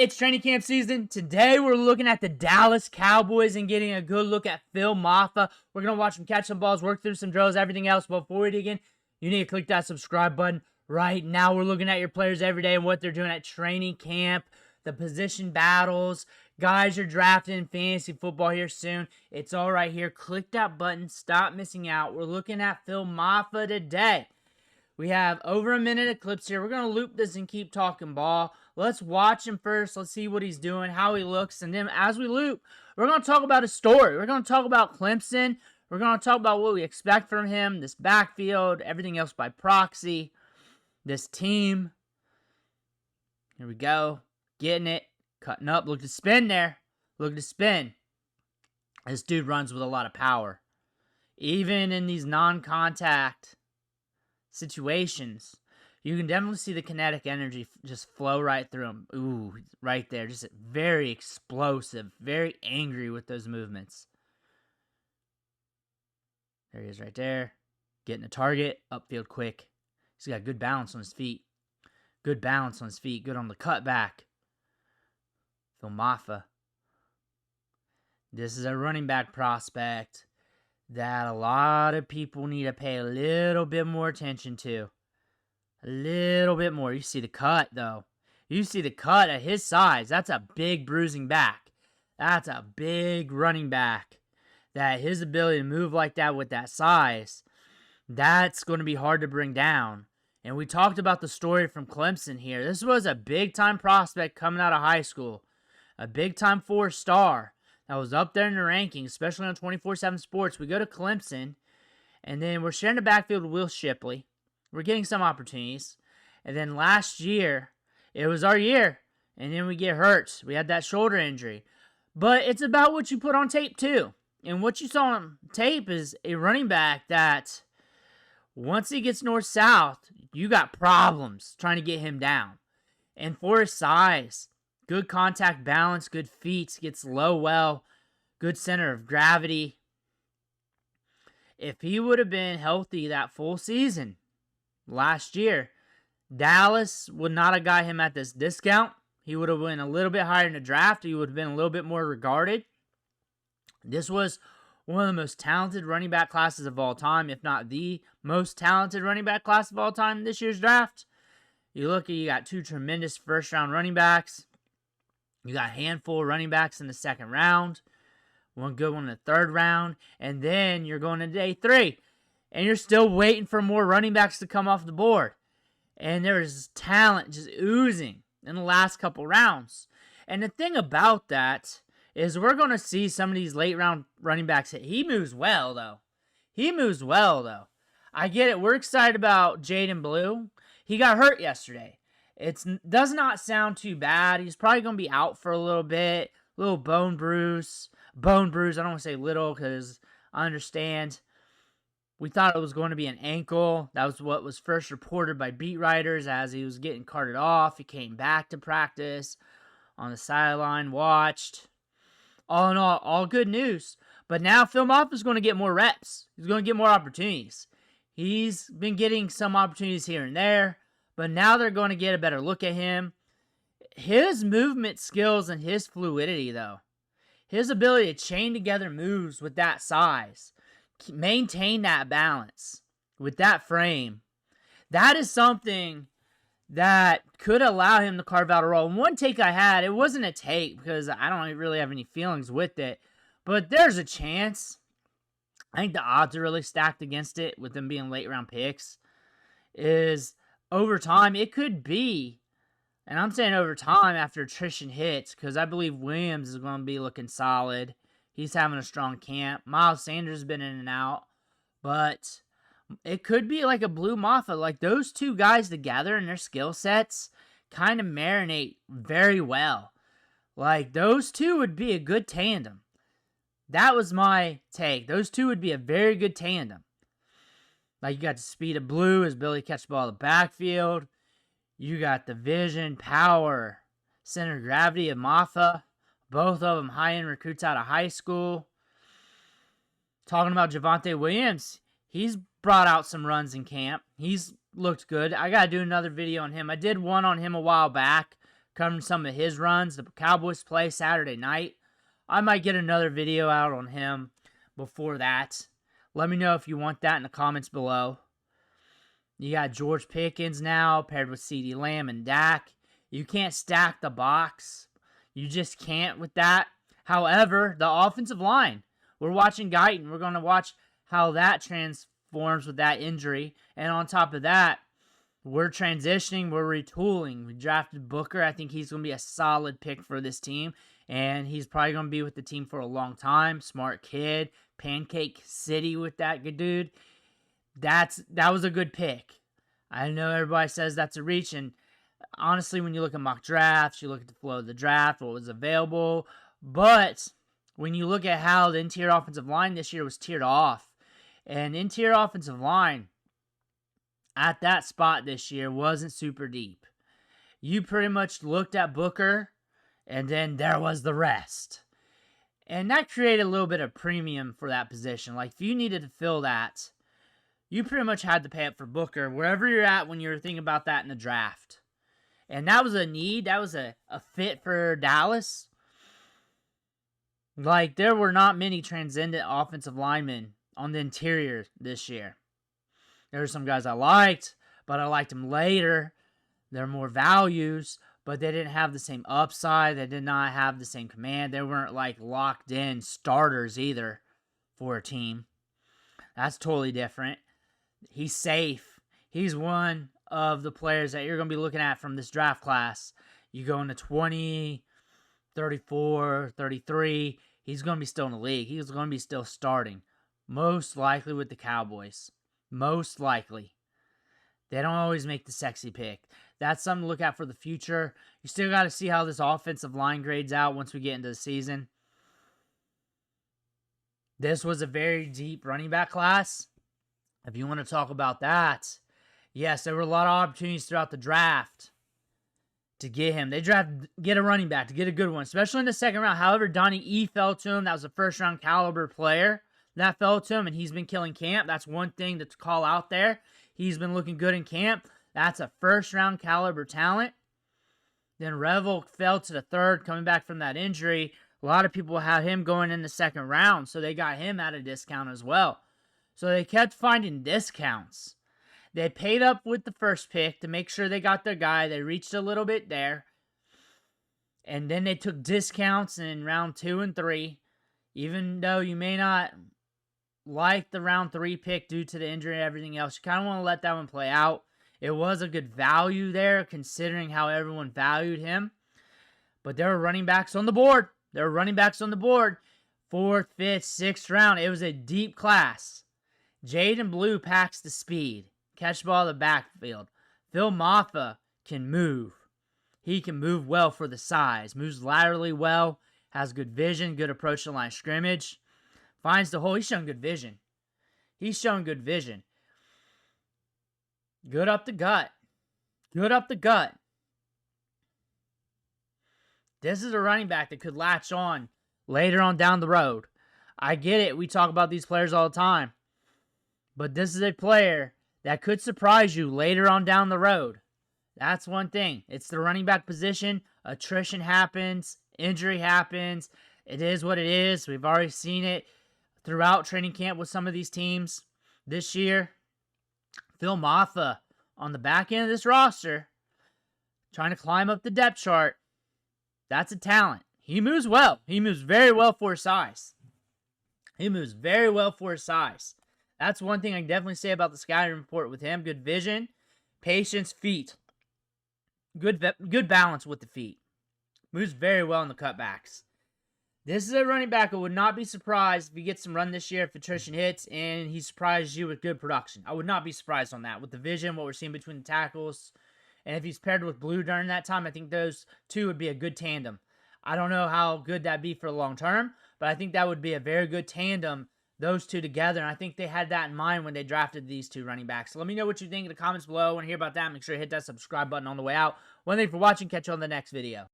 It's training camp season. Today we're looking at the Dallas Cowboys and getting a good look at Phil Mafa. We're going to watch him catch some balls, work through some drills, everything else. But before we dig in, you need to click that subscribe button right now. We're looking at your players every day and what they're doing at training camp, the position battles. Guys, you're drafting in fantasy football here soon. It's all right here. Click that button. Stop missing out. We're looking at Phil Mafa today. We have over a minute of clips here. We're going to loop this and keep talking ball. Let's watch him first. Let's see what he's doing, how he looks. And then as we loop, we're going to talk about his story. We're going to talk about Clemson. We're going to talk about what we expect from him, this backfield, everything else by proxy, this team. Here we go. Getting it. Cutting up. Look to spin there. Look to spin. This dude runs with a lot of power. Even in these non-contact situations, you can definitely see the kinetic energy just flow right through him. Ooh, right there. Just very explosive, very angry with those movements. There he is right there. Getting the target, upfield quick. He's got good balance on his feet. Good balance on his feet. Good on the cutback. Phil Mafa. This is a running back prospect that a lot of people need to pay a little bit more attention to. A little bit more. You see the cut, though. You see the cut at his size. That's a big bruising back. That's a big running back. That his ability to move like that with that size, that's going to be hard to bring down. And we talked about the story from Clemson here. This was a big-time prospect coming out of high school. A big-time 4-star that was up there in the rankings, especially on 24/7 Sports. We go to Clemson, and then we're sharing the backfield with Will Shipley. We're getting some opportunities. And then last year, it was our year. And then we get hurt. We had that shoulder injury. But it's about what you put on tape, too. And what you saw on tape is a running back that, once he gets north-south, you got problems trying to get him down. And for his size, good contact balance, good feet, gets low well, good center of gravity. If he would have been healthy that full season last year, Dallas would not have got him at this discount. He would have been a little bit higher in the draft. He would have been a little bit more regarded. This was one of the most talented running back classes of all time, if not the most talented running back class of all time in this year's draft. You look at, you got two tremendous first-round running backs. You got a handful of running backs in the second round. One good one in the third round. And then you're going to day 3. And you're still waiting for more running backs to come off the board. And there's talent just oozing in the last couple rounds. And the thing about that is we're going to see some of these late round running backs hit. He moves well, though. I get it. We're excited about Jaydon Blue. He got hurt yesterday. It does not sound too bad. He's probably going to be out for a little bit. Little bone bruise. I don't want to say little because I understand. We thought it was going to be an ankle. That was what was first reported by beat writers as he was getting carted off. He came back to practice on the sideline, watched. All in all good news. But now Phil Mafa is going to get more reps. He's going to get more opportunities. He's been getting some opportunities here and there, but now they're going to get a better look at him. His movement skills and his fluidity, though, his ability to chain together moves with that size, maintain that balance with that frame, that is something that could allow him to carve out a role. And one take I had, it wasn't a take because I don't really have any feelings with it, but there's a chance. I think the odds are really stacked against it with them being late round picks. Is over time, it could be, and I'm saying over time after attrition hits, because I believe Williams is going to be looking solid. He's having a strong camp. Miles Sanders has been in and out, but it could be like a Blue Mafa. Like those two guys together and their skill sets kind of marinate very well. Like those two would be a good tandem. That was my take. Those two would be a very good tandem. Like you got the speed of Blue, his ability to catch the ball in the backfield. You got the vision, power, center of gravity of Mafah. Both of them high-end recruits out of high school. Talking about Javonte Williams, he's brought out some runs in camp. He's looked good. I got to do another video on him. I did one on him a while back covering some of his runs. The Cowboys play Saturday night. I might get another video out on him before that. Let me know if you want that in the comments below. You got George Pickens now paired with CeeDee Lamb and Dak. You can't stack the box. You just can't with that. However, the offensive line. We're watching Guyton. We're going to watch how that transforms with that injury. And on top of that, we're transitioning. We're retooling. We drafted Booker. I think he's going to be a solid pick for this team. And he's probably going to be with the team for a long time. Smart kid. Pancake City with that good dude. That was a good pick. I know everybody says that's a reach. And honestly, when you look at mock drafts, you look at the flow of the draft, what was available. But when you look at how the interior offensive line this year was tiered off, and interior offensive line at that spot this year wasn't super deep. You pretty much looked at Booker, and then there was the rest. And that created a little bit of premium for that position. Like, if you needed to fill that, you pretty much had to pay up for Booker, wherever you're at when you're thinking about that in the draft. And that was a need. That was a fit for Dallas. Like, there were not many transcendent offensive linemen on the interior this year. There were some guys I liked, but I liked them later. There were more values, but they didn't have the same upside. They did not have the same command. They weren't, like, locked-in starters either for a team. That's totally different. He's safe. He's one of the players that you're going to be looking at from this draft class. You go into 20, 34, 33, he's going to be still in the league. He's going to be still starting. Most likely with the Cowboys. Most likely. They don't always make the sexy pick. That's something to look at for the future. You still got to see how this offensive line grades out once we get into the season. This was a very deep running back class. If you want to talk about that, yes, there were a lot of opportunities throughout the draft to get him. They get a running back, to get a good one, especially in the second round. However, Donnie E fell to him. That was a first-round caliber player that fell to him, and he's been killing camp. That's one thing to call out there. He's been looking good in camp. That's a first-round caliber talent. Then Revel fell to the third, coming back from that injury. A lot of people have him going in the second round, so they got him at a discount as well. So they kept finding discounts. They paid up with the first pick to make sure they got their guy. They reached a little bit there. And then they took discounts in round 2 and 3. Even though you may not like the round 3 pick due to the injury and everything else, you kind of want to let that one play out. It was a good value there considering how everyone valued him. But there were running backs on the board. 4th, 5th, 6th round. It was a deep class. Jaydon Blue packs the speed. Catch ball in the backfield. Phil Mafa can move. He can move well for the size. Moves laterally well. Has good vision. Good approach to line of scrimmage. Finds the hole. He's showing good vision. Good up the gut. This is a running back that could latch on later on down the road. I get it. We talk about these players all the time. But this is a player that could surprise you later on down the road. That's one thing. It's the running back position. Attrition happens. Injury happens. It is what it is. We've already seen it throughout training camp with some of these teams this year. Phil Mafa on the back end of this roster, trying to climb up the depth chart. That's a talent. He moves well. He moves very well for his size. That's one thing I can definitely say about the scouting report with him. Good vision, patience, feet. Good balance with the feet. Moves very well in the cutbacks. This is a running back I would not be surprised if he gets some run this year if attrition hits and he surprises you with good production. I would not be surprised on that. With the vision, what we're seeing between the tackles, and if he's paired with Blue during that time, I think those two would be a good tandem. I don't know how good that'd be for the long term, but I think that would be a very good tandem, those two together, and I think they had that in mind when they drafted these two running backs. So let me know what you think in the comments below. I want to hear about that. Make sure you hit that subscribe button on the way out. One thing for watching. Catch you on the next video.